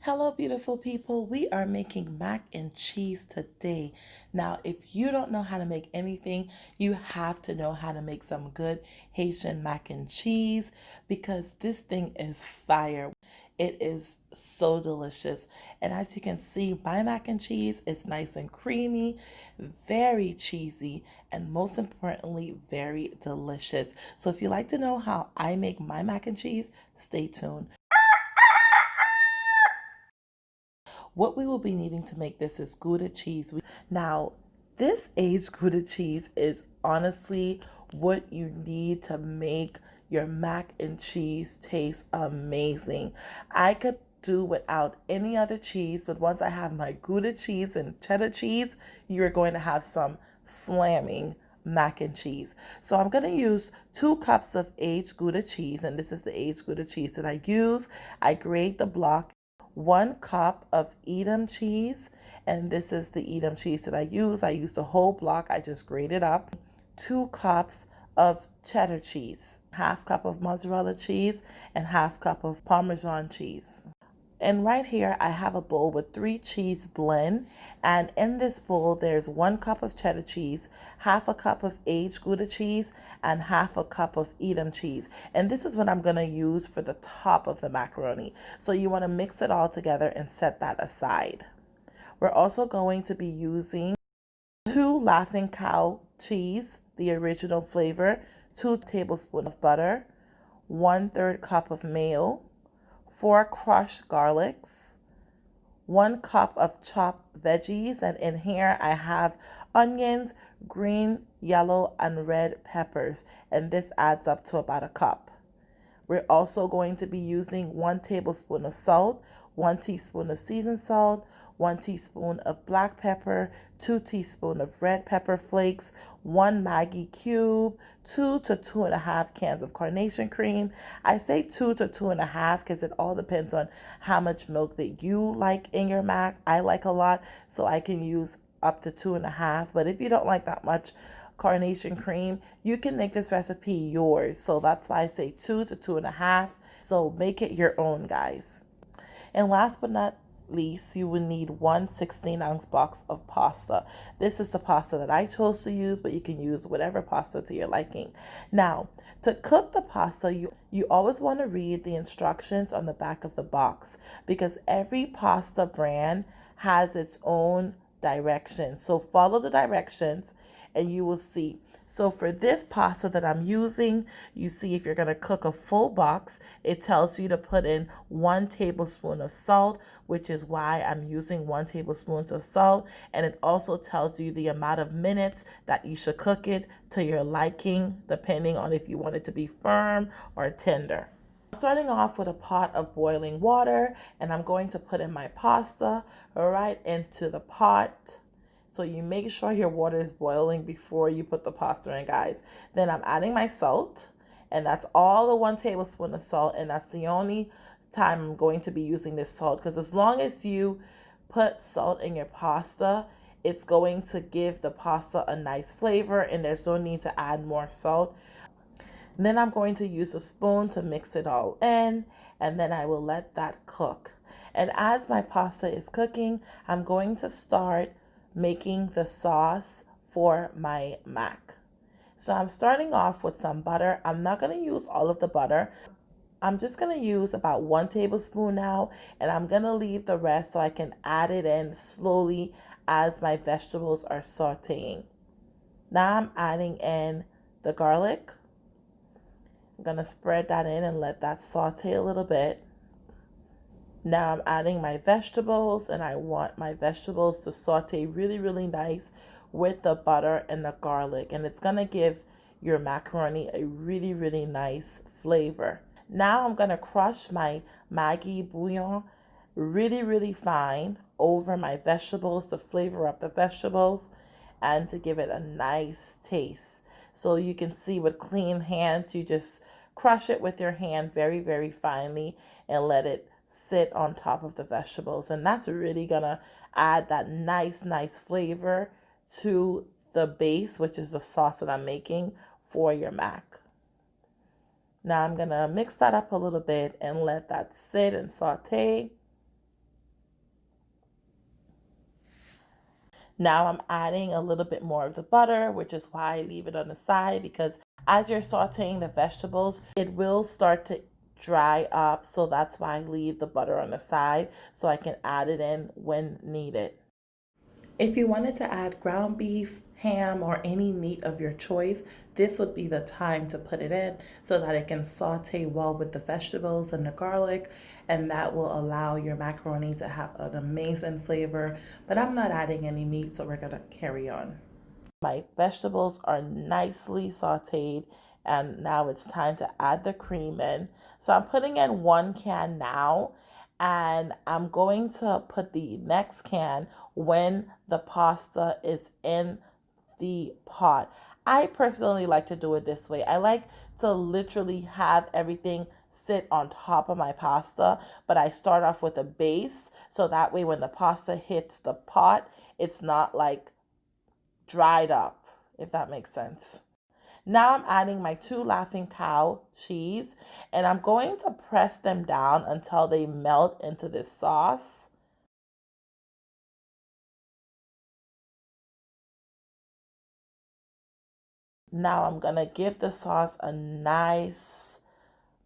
Hello, beautiful people. We are making mac and cheese today. Now, if you don't know how to make anything, you have to know how to make some good Haitian mac and cheese because this thing is fire. It is so delicious. And as you can see, my mac and cheese is nice and creamy, very cheesy, and most importantly, very delicious. So if you like to know how I make my mac and cheese, stay tuned. What we will be needing to make this is Gouda cheese. Now, this aged Gouda cheese is honestly what you need to make your mac and cheese taste amazing. I could do without any other cheese, but once I have my Gouda cheese and cheddar cheese, you're going to have some slamming mac and cheese. So I'm going to use 2 cups of aged Gouda cheese, and this is the aged Gouda cheese that I use. I grate the block. 1 cup of Edam cheese, and this is the Edam cheese that I use. I use the whole block, I just grate it up. 2 cups of cheddar cheese, half cup of mozzarella cheese, and half cup of Parmesan cheese. And right here, I have a bowl with 3 cheese blend. And in this bowl, there's 1 cup of cheddar cheese, half a cup of aged Gouda cheese, and half a cup of Edam cheese. And this is what I'm going to use for the top of the macaroni. So you want to mix it all together and set that aside. We're also going to be using 2 Laughing Cow cheese, the original flavor, 2 tablespoons of butter, 1/3 cup of mayo, 4 crushed garlics, 1 cup of chopped veggies, and in here I have onions, green, yellow, and red peppers, and this adds up to about a cup. We're also going to be using 1 tablespoon of salt, 1 teaspoon of seasoned salt, 1 teaspoon of black pepper, 2 teaspoons of red pepper flakes, 1 Maggi cube, 2 to 2.5 cans of carnation cream. I say 2 to 2.5 because it all depends on how much milk that you like in your mac. I like a lot, so I can use up to 2.5. But if you don't like that much carnation cream, you can make this recipe yours. So that's why I say 2 to 2.5. So make it your own, guys. And last but not least, you will need 1 16-ounce box of pasta. This is the pasta that I chose to use, but you can use whatever pasta to your liking. Now, to cook the pasta, you always want to read the instructions on the back of the box because every pasta brand has its own directions. So follow the directions and you will see. So for this pasta that I'm using, you see if you're going to cook a full box, it tells you to put in 1 tablespoon of salt, which is why I'm using 1 tablespoon of salt. And it also tells you the amount of minutes that you should cook it to your liking, depending on if you want it to be firm or tender. Starting off with a pot of boiling water, and I'm going to put in my pasta right into the pot. So you make sure your water is boiling before you put the pasta in, guys. Then I'm adding my salt, and that's all the 1 tablespoon of salt, and that's the only time I'm going to be using this salt because as long as you put salt in your pasta, it's going to give the pasta a nice flavor, and there's no need to add more salt. And then I'm going to use a spoon to mix it all in, and then I will let that cook. And as my pasta is cooking, I'm going to start making the sauce for my mac. So I'm starting off with some butter. I'm not going to use all of the butter. I'm just going to use about 1 tablespoon now, and I'm going to leave the rest so I can add it in slowly as my vegetables are sauteing. Now I'm adding in the garlic. I'm going to spread that in and let that saute a little bit. Now I'm adding my vegetables, and I want my vegetables to saute really, really nice with the butter and the garlic. And it's going to give your macaroni a really, really nice flavor. Now I'm going to crush my Maggi bouillon really, really fine over my vegetables to flavor up the vegetables and to give it a nice taste. So you can see with clean hands, you just crush it with your hand very, very finely and let it sit on top of the vegetables. And that's really gonna add that nice flavor to the base, which is the sauce that I'm making for your mac. Now I'm gonna mix that up a little bit and let that sit and saute. Now I'm adding a little bit more of the butter, which is why I leave it on the side, because as you're sauteing the vegetables, it will start to dry up. So that's why I leave the butter on the side so I can add it in when needed. If you wanted to add ground beef, ham, or any meat of your choice, this would be the time to put it in so that it can saute well with the vegetables and the garlic, and that will allow your macaroni to have an amazing flavor. But I'm not adding any meat, so we're gonna carry on. My vegetables are nicely sauteed, and now it's time to add the cream in. So I'm putting in 1 can now, and I'm going to put the next can when the pasta is in the pot. I personally like to do it this way. I like to literally have everything sit on top of my pasta, but I start off with a base so that way when the pasta hits the pot, it's not like dried up, if that makes sense. Now I'm adding my 2 Laughing Cow cheese, and I'm going to press them down until they melt into this sauce. Now I'm going to give the sauce a nice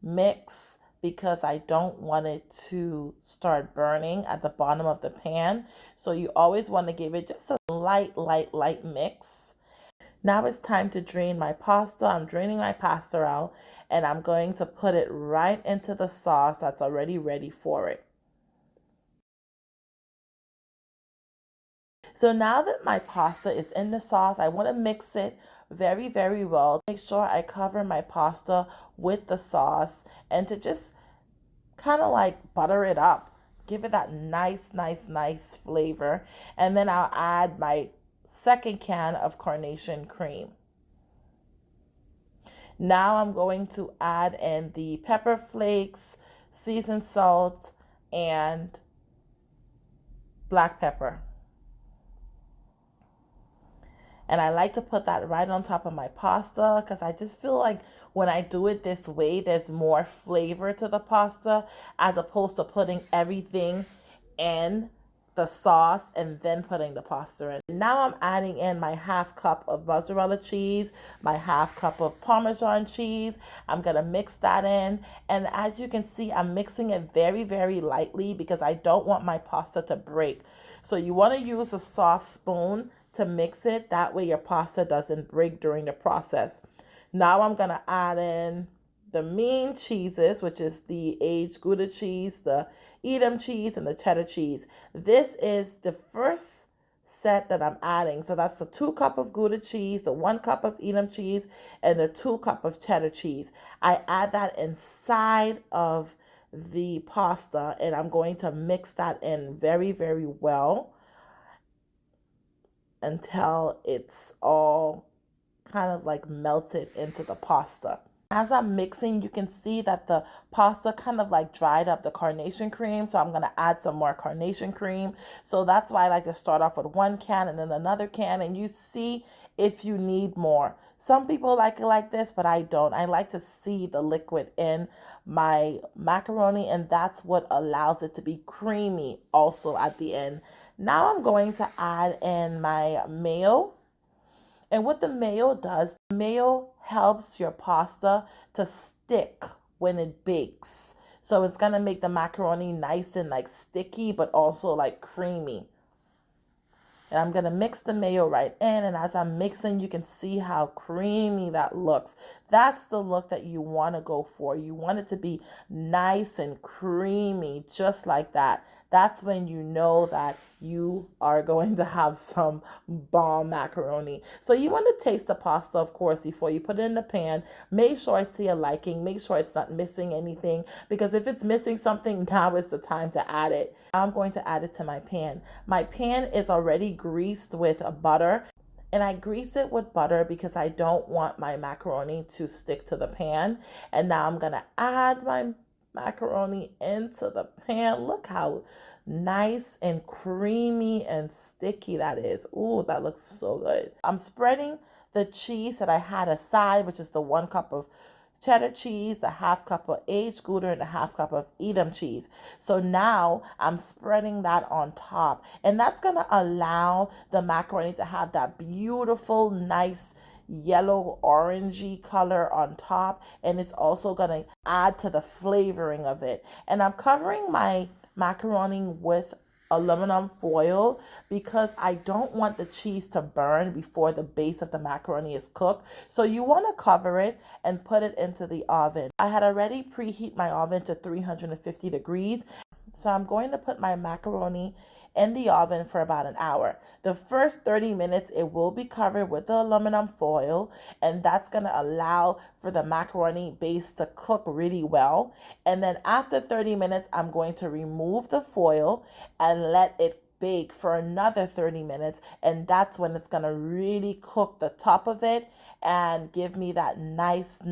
mix because I don't want it to start burning at the bottom of the pan. So you always want to give it just a light mix. Now it's time to drain my pasta. I'm draining my pasta out, and I'm going to put it right into the sauce that's already ready for it. So now that my pasta is in the sauce, I want to mix it very well. Make sure I cover my pasta with the sauce and to just kind of like butter it up. Give it that nice flavor. And then I'll add my second can of carnation cream. Now I'm going to add in the pepper flakes, seasoned salt, and black pepper. And I like to put that right on top of my pasta because I just feel like when I do it this way, there's more flavor to the pasta as opposed to putting everything in the sauce and then putting the pasta in. Now I'm adding in my 1/2 cup of mozzarella cheese, my 1/2 cup of Parmesan cheese. I'm going to mix that in. And as you can see, I'm mixing it very lightly because I don't want my pasta to break. So you want to use a soft spoon to mix it. That way your pasta doesn't break during the process. Now I'm going to add in the main cheeses, which is the aged Gouda cheese, the Edam cheese, and the Cheddar cheese. This is the first set that I'm adding. So that's the 2 cup of Gouda cheese, the 1 cup of Edam cheese, and the 2 cup of Cheddar cheese. I add that inside of the pasta, and I'm going to mix that in very well until it's all kind of like melted into the pasta. As I'm mixing, you can see that the pasta kind of like dried up the carnation cream. So I'm going to add some more carnation cream. So that's why I like to start off with 1 can and then another can. And you see if you need more. Some people like it like this, but I don't. I like to see the liquid in my macaroni, and that's what allows it to be creamy also at the end. Now I'm going to add in my mayo. And what the mayo does, mayo helps your pasta to stick when it bakes. So it's going to make the macaroni nice and like sticky, but also like creamy. And I'm going to mix the mayo right in. And as I'm mixing, you can see how creamy that looks. That's the look that you want to go for. You want it to be nice and creamy, just like that. That's when you know that you are going to have some bomb macaroni. So you want to taste the pasta, of course, before you put it in the pan. Make sure it's to your liking. Make sure it's not missing anything, because if it's missing something, now is the time to add it. Now I'm going to add it to my pan. My pan is already greased with butter. And I grease it with butter because I don't want my macaroni to stick to the pan. And now I'm going to add my macaroni into the pan. Look how nice and creamy and sticky that is. Ooh, that looks so good. I'm spreading the cheese that I had aside, which is the 1 cup of cheddar cheese, the half cup of aged Gouda, and the half cup of Edam cheese. So now I'm spreading that on top, and that's gonna allow the macaroni to have that beautiful, nice yellow orangey color on top, and it's also gonna add to the flavoring of it. And I'm covering my macaroni with aluminum foil because I don't want the cheese to burn before the base of the macaroni is cooked. So you want to cover it and put it into the oven. I had already preheat my oven to 350 degrees. So I'm going to put my macaroni in the oven for about an hour. The first 30 minutes, it will be covered with the aluminum foil, and that's going to allow for the macaroni base to cook really well. And then after 30 minutes, I'm going to remove the foil and let it bake for another 30 minutes, and that's when it's going to really cook the top of it and give me that nice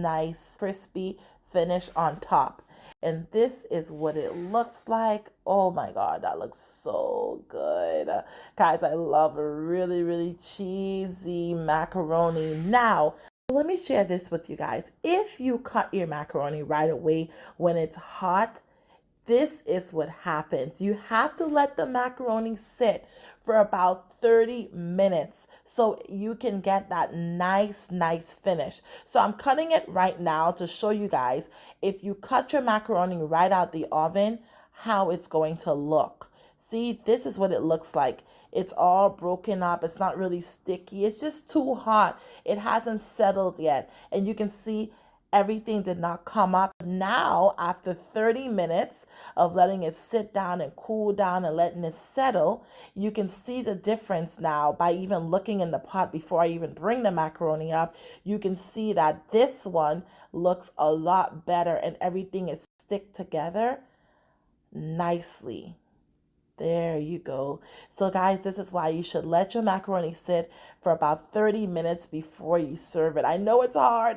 crispy finish on top. And this is what it looks like. Oh my God, that looks so good. Guys, I love a really cheesy macaroni. Now, let me share this with you guys. If you cut your macaroni right away when it's hot, this is what happens. You have to let the macaroni sit for about 30 minutes so you can get that nice finish. So I'm cutting it right now to show you guys, if you cut your macaroni right out the oven, how it's going to look. See, this is what it looks like. It's all broken up. It's not really sticky. It's just too hot. It hasn't settled yet. And you can see everything did not come up. Now, after 30 minutes of letting it sit down and cool down and letting it settle, you can see the difference now by even looking in the pot before I even bring the macaroni up. You can see that this one looks a lot better and everything is stick together nicely. There you go. So guys, this is why you should let your macaroni sit for about 30 minutes before you serve it. I know it's hard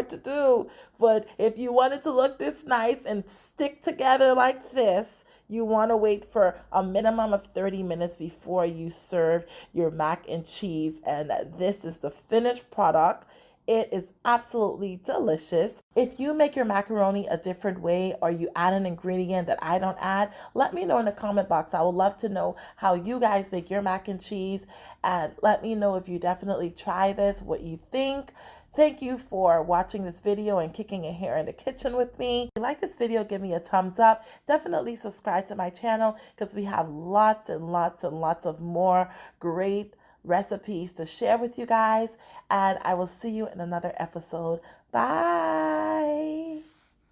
to do, but if you want it to look this nice and stick together like this, you want to wait for a minimum of 30 minutes before you serve your mac and cheese. And this is the finished product. It is absolutely delicious. If you make your macaroni a different way or you add an ingredient that I don't add, let me know in the comment box. I would love to know how you guys make your mac and cheese, and let me know if you definitely try this, what you think. Thank you for watching this video and kicking it here in the kitchen with me. If you like this video, give me a thumbs up. Definitely subscribe to my channel because we have lots of more great recipes to share with you guys, and I will see you in another episode. Bye.